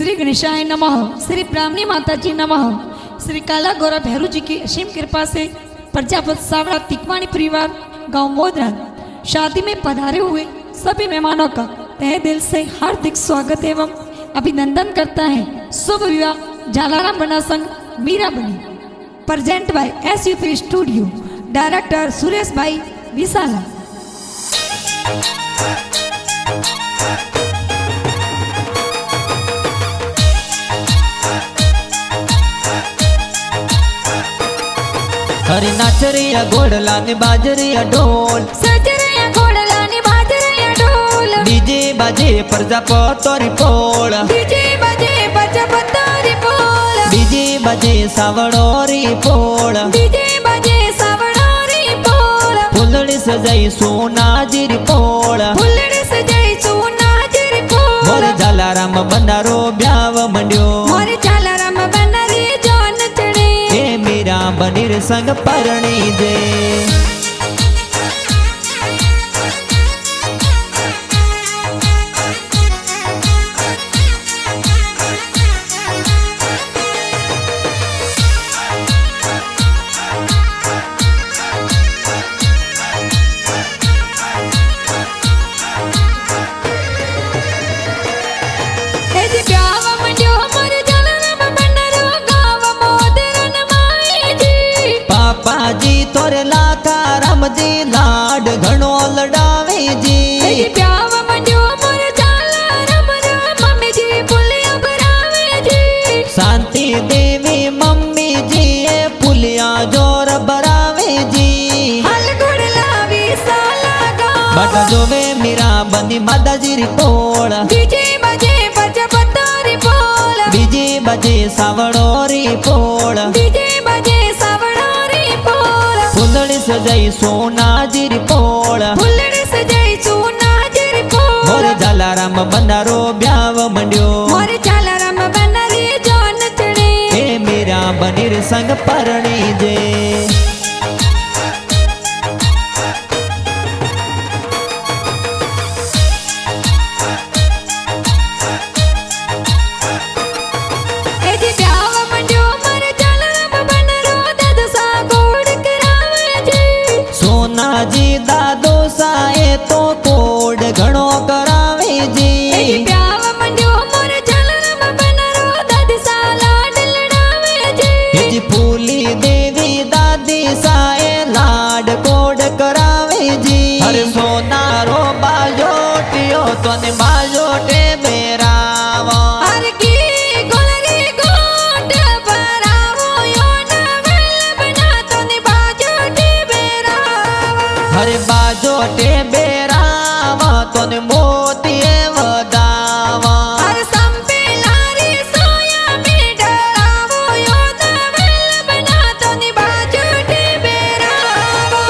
श्री गणेशाय नमः। श्री ब्राह्मणी माता जी नमः। श्री काला गौरा भैरू जी की असीम कृपा से प्रजापति सावड़ा तिकवाणी परिवार गांव मोदरा शादी में पधारे हुए सभी मेहमानों का तहे दिल से हार्दिक स्वागत एवं अभिनंदन करता है। शुभ विवाह जालाराम बना संघ मीरा बनी। Present by SU3 studio. Director Suresh भाई विशाला। हरी नाचरिया घोड़ला ने बाजरिया ढोल, सजरिया घोड़ला ने बाजरिया ढोल, डीजे बाजे प्रजापति पोल, डीजे बाजे प्रजापति पोल, डीजे बाजे सावड़ोरी पोल, डीजे बाजे सावड़ोरी पोल, फुलड़ी सजाई सोनाजिरी पोल, फुलड़ी सजाई सोनाजिरी पोल। मोरे जालाराम बंडारो ब्याव मंड्यो, मोरे जालाराम बंडारी जान चढ़े, ए मीरा बनीर संग परणी दे। पापाजी तोरे लाखा राम जी लाड घणो लडावे जी। प्याव मंजो मोर जालाराम मम्मी जी पुलिया भरावे जी। शांति देवी मम्मी जी ए पुलिया जोर भरावे जी। हल गुड़ला विशाला गाँव, बट जोवे मीरा बंदी माता जी री पोल, डीजे बजे प्रजापति पोल, डीजे बजे सावड़ोरी पोल, डीजे बजे सावड़ोरी पोल, फुलड़ी सजाई सोनाजिरी पोल, फुलड़ी सजाई सोनाजिरी पोल। मोरे जालाराम बंडारो ब्याव मंड्यो, मोरे जालाराम बंडारी जान चढ़े, ए मीरा बनीर संग परणी जे। जी दादो साए तो कोड घणो करावे जी। प्याव मंजो मोर जालाराम बनारो दादी सा लाड लडावे जी। फूली देवी दादी साए लाड कोड करावे जी। हरे सोनारो बाजोटियो तने बाजोटे बेरावा, हर की गोलरी गोट भरावो यो नवल बना तने बाजोटे बेरावा। हरे बाजोटे बेरावा तने मोतीए वदावा। हर संपे लारी सोया में डरावो यो नवल बना तने बाजोटे बेरावा।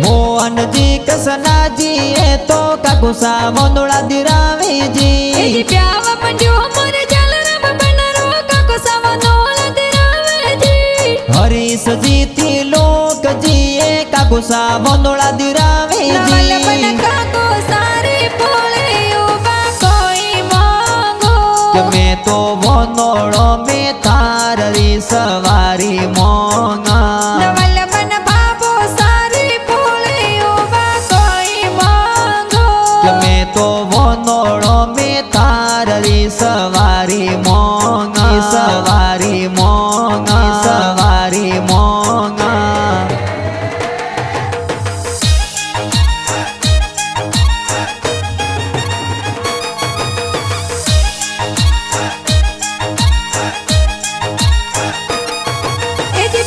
मोहन जी कसना जी ए तो काकुसा मोंदोला दिरावे जी। प्याव मंजो मोर जालाराम बनारो काकुसा मोंदोला दिरावे जी। हरीश जी थी लोक जी ए काकुसा मोंदोला दिरावे नवल बन जी। काको सारे पोले उबा कोई मांगो, कि मैं तो मोंदोलो में थारी सवारी मोंगा। नवल बन बाबो सारे पोले उबा कोई मांगो, कि मैं तो मोंदोलो में थारी सवारी मोंगा, सवारी मोंगा, सवारी मोंगा।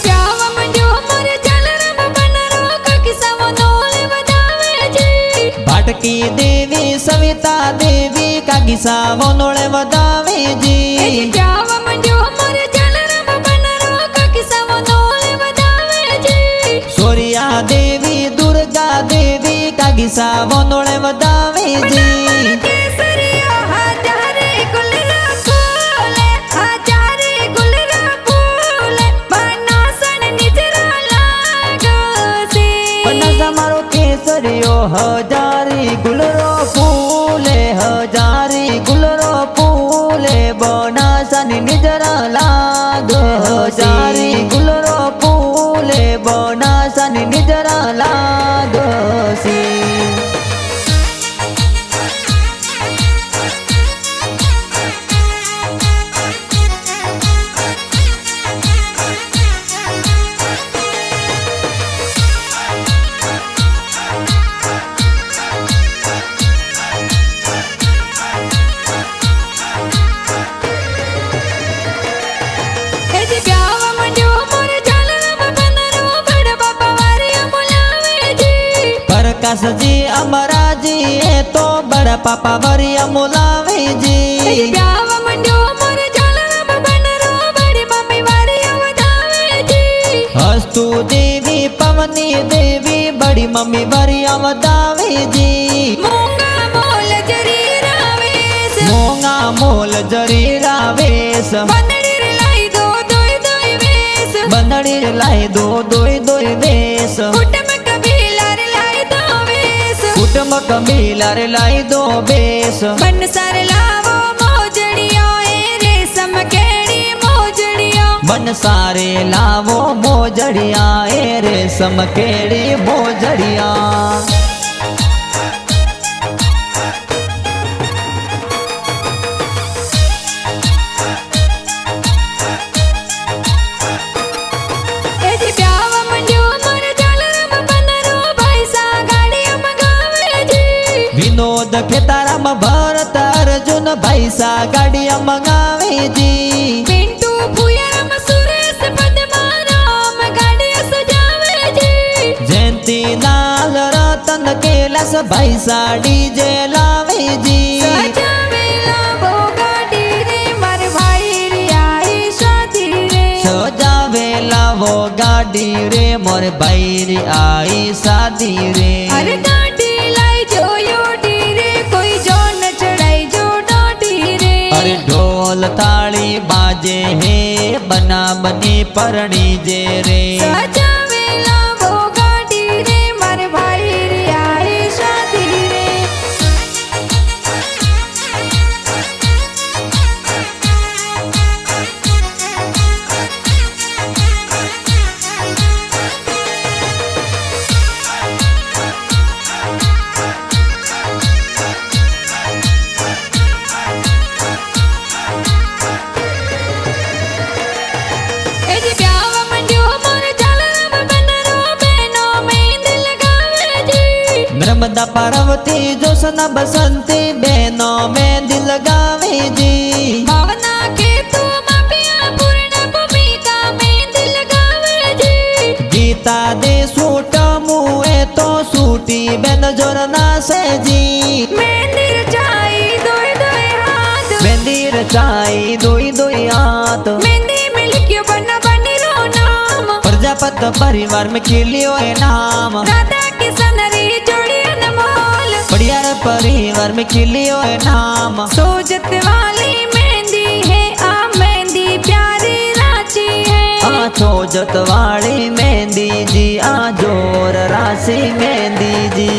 प्याव मंजो मोर जालाराम बनारो काकुसा मोंदोला बदावे जी। भाटकी देवी सविता देवी काकीसा मोंदोळे वदावे जी। प्याव मंजो मोर जालाराम પૈસા વનોળે વધાવેજી કેસરિયો હજારે ગુલરા ફૂલે હજારે ગુલરા ફૂલે બનાસણ નિજરા લાગશે બનાસા મારો કેસરિયો હજારી ગુલરો ફૂલે હજારી ગુલરો ફૂલે બનાસની નિજરા લાગ હજારી ગુલરો ફૂલે બનાસની નિજરા લાગસી પ્રકાશજી અમરાજી એ તો બડા પાપા વરિયા મોલાવેજી બ્યાવ મંડ્યો મોર ઝાલરામ બનરો બડી મમ્મી વારિયા વધાવેજી હસ્તુ દેવી પવની દેવી બડી મમ્મી વરિયા વધાવેજી મોંગા મોલ જરી રાવેશ મોંગા મોલ જરી રાવેશ બંદડી લાઈ દો દોય દોય વેશ બંદડી લાઈ દો દોય દોય વેશ કુટુંબ કબીલાર લાઈ દો વેશ કુટુંબ કબીલાર લાઈ દો બેસ બન સાર લાવો મોજડિયો એ રેશમ કેડી મોજડિયો બન સારે લાવો મોજડિયા એ રેશમ કેડી મોજડિયા એજી બ્યાવ મંડ્યો મોર ઝાલરામ બનરો ભાઈસા ગાડી મંગાવેજી વિનોદ ખેતારામ ભરત અર્જુન ભાઈસા ગાડી મંગાવેજી પિન્ટુ ફુયારામ સુરેશ પદ્મારામ ગાડી સજાવેજી જયંતિ લાલ રતન કેલાસ ભાઈસા ડીજે લાવેજી સજાવેલા બહુ ગાડી રે માર ભાઈ રિયાઈ શાદી રે સજાવેલા વો ગાડી રે મોર ભાઈ આઈ શાદી રે અરે ગાડી લાઈ જોયો ડી રે કોઈ જો ન ચડાઈ જો ડાડી રે અરે ઢોલ તાળી બાજે હે બના બની પરણી જે રે સજાવેલા બહુ ગાડી રે માર ભાઈ રિયાઈ શાદી રે એજી બ્યાવ મંડ્યો મોર ઝાલરામ બનરો બેનો મેંદ લગાવેજી નર્મદા પાર્વતી જોશના બસંતી બેનો મહેંદી લગાવેજી ભાવના કે તું માપિયા પૂર્ણ ભૂમિકા મેંદ લગાવેજી ગીતા દે સૂટ મુએ તો સૂટી બેન જોર નાસેજી મેંદિર ચાઈ દોય દોય હાથ બેંદીર ચાઈ દોઈ દોઈ હાથ મેંદી મિલક્યો બના બનરો નામ પ્રજાપત પરિવાર में खिलियो है नाम રાધા કિશન રી જોડી અનમોલ पड़ियार परिवार में खिलियो है नाम सोजत वाली मेहंदी है आ मेहंदी प्यारी रांची है आ छोजत वाली मेहंदी जी आ जोर राशि मेहंदी जी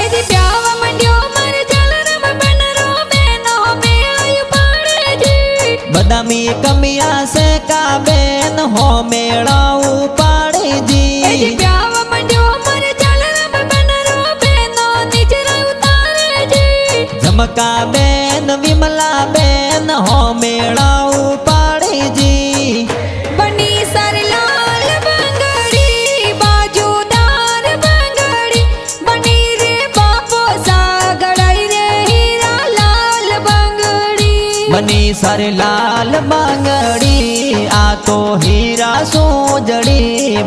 એજી બ્યાવ મંડ્યો માર ઝાલરામ બનરો બેનો મેળાયું પાડેજી बदामी कमिया से का बेन हो मेड़ाऊ पाड़े એજી जी બ્યાવ મંડ્યો માર ઝાલરામ બનરો બેનો નિજરા ઉતારેજી झमका बेन विमला बेन हो मेड़ाऊ पाड़े जी બની સર લાલ બંગડી બાજુદાર બંગડી બની રે બાપો સાગડાઈ રે હીરા લાલ બંગડી बनी सारे लाल बांगड़ी आ तो हीरा सोजड़ी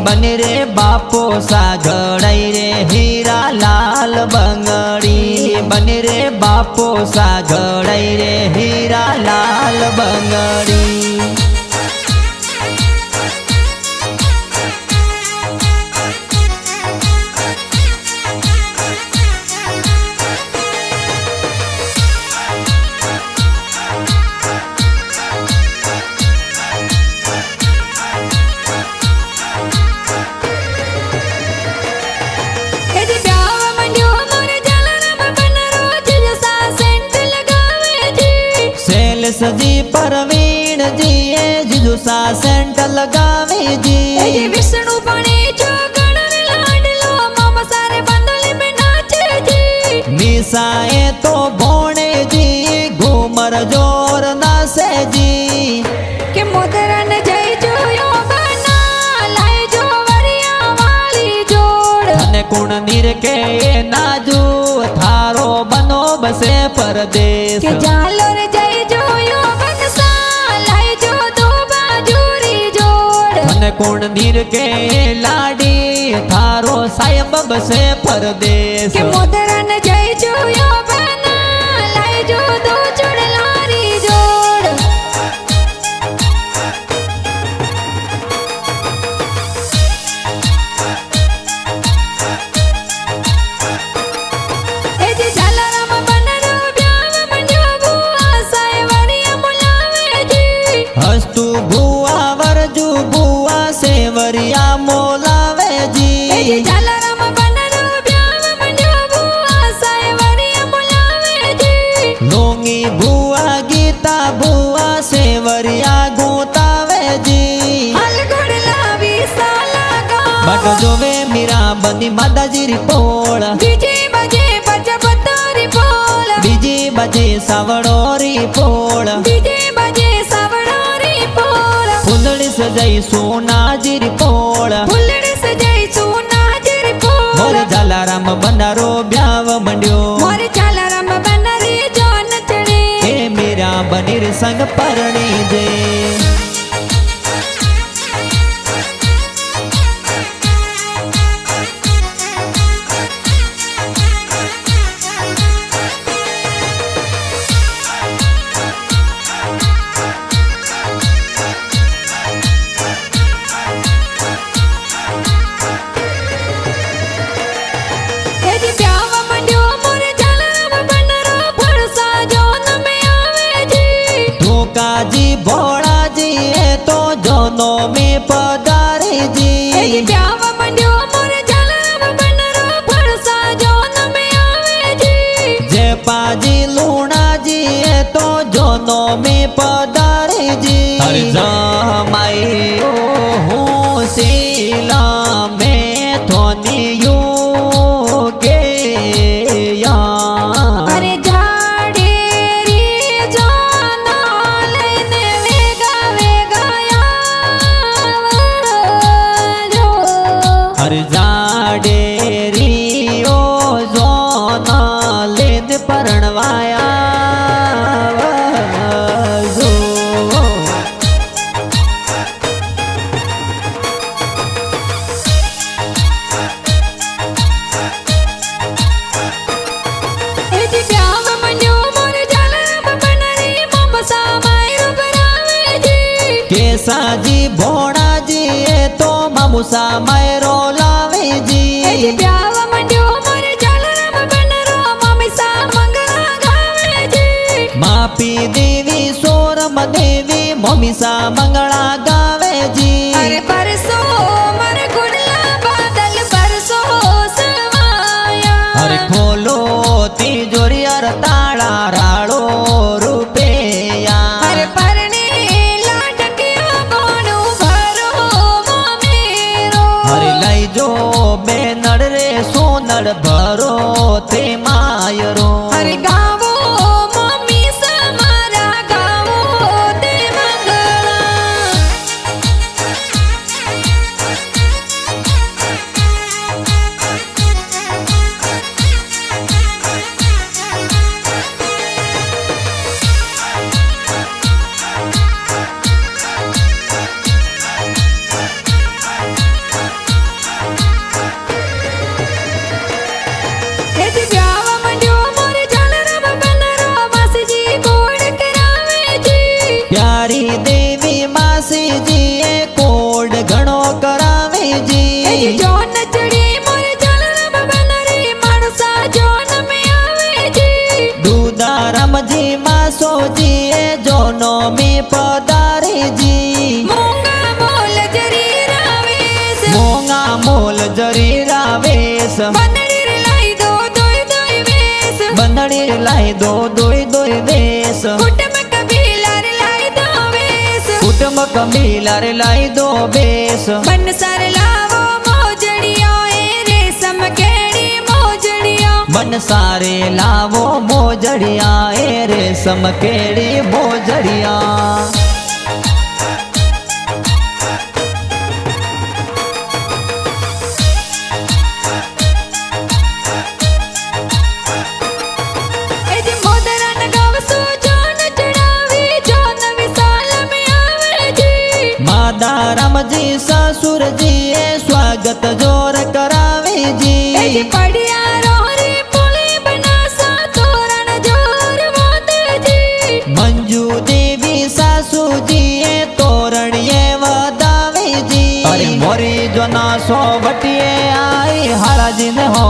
बने रे बापो सागड़ई रे हीरा लाल बंगड़ी बने रे बापो सागड़ई रे हीरा हीरा लाल બંગડી सजी परवीन जी जीजू सा सेंट लगावे जी विष्णु बने जो गणर लाडलो मामा सारे बंदले में नाचे जी निसाए तो भोणे जी घूमर जोर नासे जी के मोदरन जय जो यो बना लाए जो वरिया वाली जोड़ धने कुण नीर के नाजू थारो बनो बसे परदेश के जालो रे जय जो यो बनसा लाए जो दो बाजूरी जोड़ धने कुण नीर के लाडी थारो सायब बसे परदेश के मोदरन जय जो यो बना लाए जो दो चुड़लारी जोड़ ए जी झालराम बनरो ब्याव मंजो बुआ साए वरिया बुलावे जी हस्तु बुआ वरजू बुआ सेवरिया मोलावे जी ए जी झालराम बनरो ब्याव मंजो बुआ साए वरिया बुलावे जी लोंगी बुआ गीता बुआ सेवरिया गोतावे जी हल गुड़ लावी साला गा बट जोवे मीरा बनी माताजी री पोळ बीजे बजे बज बतारी बोल बीजी बजे सावड़ो री पोळ बीजे बजे सावड़ारी बोल फुलड़ी सजाई सोना जी री पोळ फुलड़ी सजाई सोना जरी बोल मोरे झालाराम बनारो ब्याव मंड्यो मोरे झालराम बनरी जो नचड़े ए मीरा बनीर संग परणी जे ए जी ब्याव मंड्यो मोरे झालराम बनरो फरसा जोन में आवे जी धोका जी भोड़ा जी ए तो जोनो में पधारे ए जी जी ब्याव मंड्यो मोरे झालराम बनरो फरसा जोन में आवे जी जय पाजी लूणा जी ए तो जोनो में पधारे जी हरि जमाई ओ हो सीला में थोनी यू के या अरे झाड़ेरी जाना लेने वेगा वेगा जो हर जाडे रियो जोना लेद परणवाया जो ए जी ब्याव मंड्यो मोरे झालराम बनरी ममसा मायरो बरावे जी केसा जी भोड़ा जी ए तो मामुसा मैरो लावे ए जी जी ब्याव मंड्यो मोरे झालराम बनरो ममसा मंगला गावे जी मापी देवी सोरम देवी ममीसा मंगला गावे जी अरे परसो मर गुडला बादल परसो सवाया अरे खोलो तिजोरी अर ताळा राळो रुपया अरे परने लाडकिया बोलू भरो मामेरो हरे लई जो बेनड़ रे सोनड़ भरो ते मायरो अरे गावो मम्मी समारा गावो ते मंगला हे जी ब्याव स्वामी पधारे जी મોંઘા મોલ જરી રાવેશ मोंगा मोल जरीरा वेश બંદડી રે લાઈ દો દોય દોય વેશ बंदड़ी लाई दो दोई दोई वेश કુટુંબ કબીલા રે લાઈ દો વેશ कुटुंब कबीला रे लाई दो बेस बनसर लावो મોજડિયા એ રેશમ કેડી મોજડિયા बन सारे लावो मोजड़िया ए रेशम केड़ी मोजड़िया એ જે મોદરાન ગાવસો જોન ચડાવી જોન વિશાલ મે આવળજી मादा राम जी ससुर जी ए स्वागत जोर करावे એ जी જે પડ્યા રોરી પુલી બનાસા તોરણ જોર મોદજી मंजू देवी सासू जी ए तोरणिए वदावे जी अरे मोरी जना सो बटिए आई हारा जी ने हो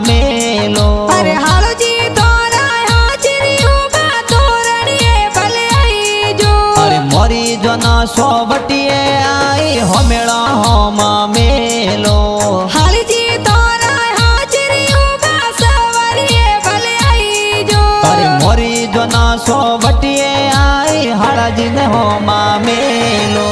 मेलो અરે હાલોજી તોરા હાજરી હોગા તોરણીએ ભલે આઈ જો अरे मोरी जना सो बटिए आई हो मेला हो मेलो હાલજી તોરા હાજરી હોગા સવારીએ ભલે આઈ જો अरे मोरी जना सो बटिए आई हारा जी ने हो मेलो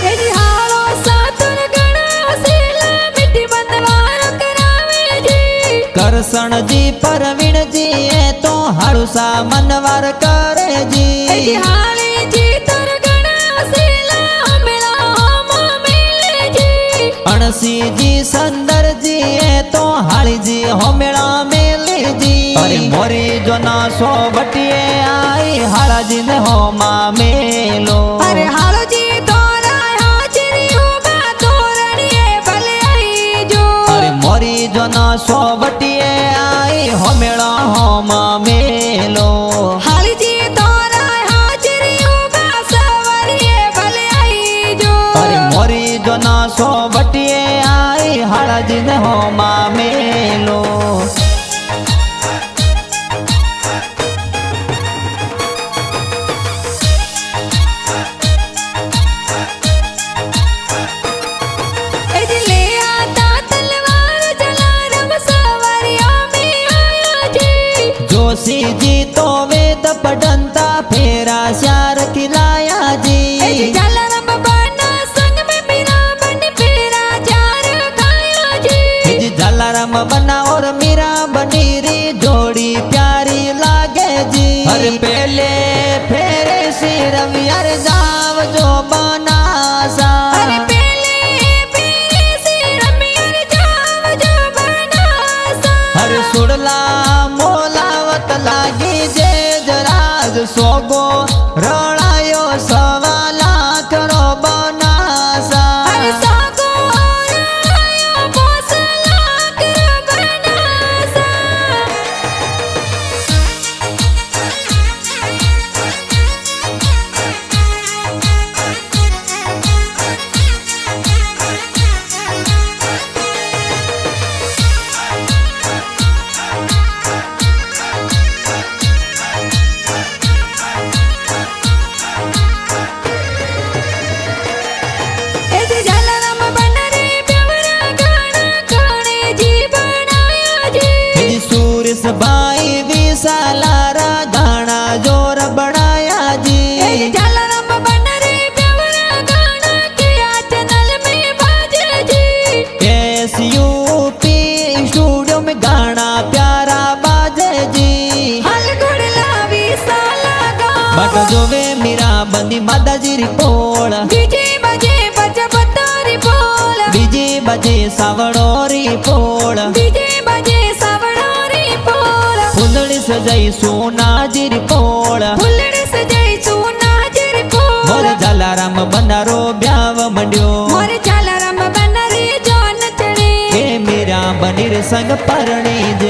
એ જે હાલો સાતુર ગણાવ શીલા મીઠી બંધવારો કરાવે જી करसण जी परवीण जी ए तो हाड़ूसा मनवार करे એ जी જે હાલી જી તર ગણાવ શીલા હમેલા હોમ મેલે જી अणसी जी संदर जी ए तो हाड़ी जी होमेड़ा मेले जी अरे मोरी जना सो बटिए आई हाड़ा जी ने हो मेलो અરે હાલોજી તોરા હાજરી હોગા તોરણીએ ભલે આઈ જો अरे मोरी जना सो बटिए आई होमेड़ा हो मेलो હાલજી તોરા હાજરી હોગા સવારીએ ભલે આઈ જો अरे मोरी जना सो बटिए आई हाड़ा जी ने हो मेलो એ જે લે આતા તલવાર જલારામ સવારીઓ મે આયા જી जोशी जी तो वेद पढ़ंता फेरा श्यार खिलाया એ જે जी જલારામ બાના સંગ મે મીરા બન પેરા ચાર ખાયા જી जी जलाराम बना और मीरा बनी री जोड़ी प्यारी लागे जी हर पहले फेरे सिर यार जाव जो बनासा અરે પેલે પેરે સે રમિયર જાવ જો બનાસા हर सुड़ला मोलावत लागी जे जराज सोगो रणायो सवा लाख रो बनासा અરે સાગો રાયો બોસલા કર બનાસા એ જે જલારામ બનરે પ્યારા ગાણા ગાણે જી બનાયા જી जी सूरस भाई विशालारा गाना जोर बढ़ाया એ जी જે જલારામ બનરે પ્યારા ગાણા કિયા ચેનલ મે બાજે જી SUP स्टूडियो में गाना प्यारा बाजे जी હાલ ગુડ લાવી સાલા ગા बट जो वे मीरा बंदी मादा जी रिपोल ડીજે બજે બજ બતારી બોલ बीजी बजे सावड़ो रिपोल ડીજે બજે સાવડારી બોલ फुंदड़ी सजाई सोना जी रिपोल ફૂલડે સજાઈ સોના જરી બોલ मोर जलाराम बनारो ब्याव मंड्यो મોરે જલારામ બનરે જોન ચડે ए मीरा बनी रे संग परणी जे